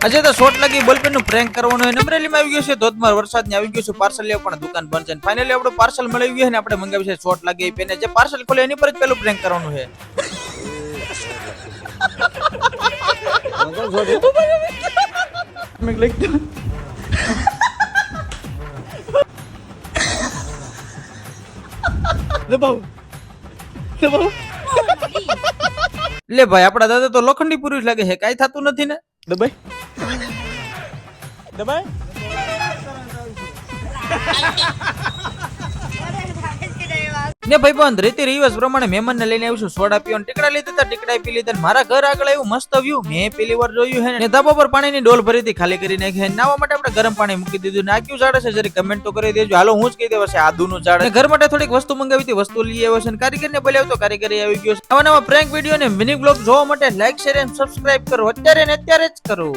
આજે તો શોર્ટ લાગી બોલપેન નું પ્રેન્ક કરવાનું હોય. અમરેલીમાં આવી ગયું છે ધોધમાર વરસાદ ને આવી ગયું છે પાર્સલ લેવા પણ દુકાન બંધ છે. ફાઇનલી આપણું પાર્સલ મળી ગયું છે ને આપણે મંગાવ્યું છે શોર્ટ લાગી પેને જે પાર્સલ ખોલે એની પર જ પેલું પ્રેન્ક કરવાનું છે. લે ભાઈ આપડા દાદા તો લોખંડી પુરુષ લાગે છે કાઈ થતું નથી ને. દબાઈ દબાઈ ને ભાઈ બંધ રીતિ રિવાજ પ્રમાણે મહેમાન ને લઈને આવીશું સોડા પીવાનું. ટીકડા લીધા હતા ટીકડા પી લીધા. મારા ઘર આગળ એવું મસ્ત વ્યૂ મેં પેલી વાર જોયું છે ને ધાબા પર પાણીની ડોલ ભરી હતી ખાલી કરી નાખી. નાવા માટે આપણે ગરમ પાણી મૂકી દીધું ને આ ક્યુ ઝાડ છે જરી કમેન્ટ તો કરી દેજો. હાલો હું જ કહી દેવા છે આદુનું ઝાડ. ઘર માટે થોડીક વસ્તુ મંગાવી હતી વસ્તુ લઈ આવ્યો છે કારીગર ને બોલાવ્યો તો કારીગરી આવી ગયો છે. નવા નવા પ્રેન્ક વિડીયો ને મિની બ્લોગ જોવા માટે લાઈક શેર અને સબસ્ક્રાઇબ કરો અત્યારે ને અત્યારે જ કરો.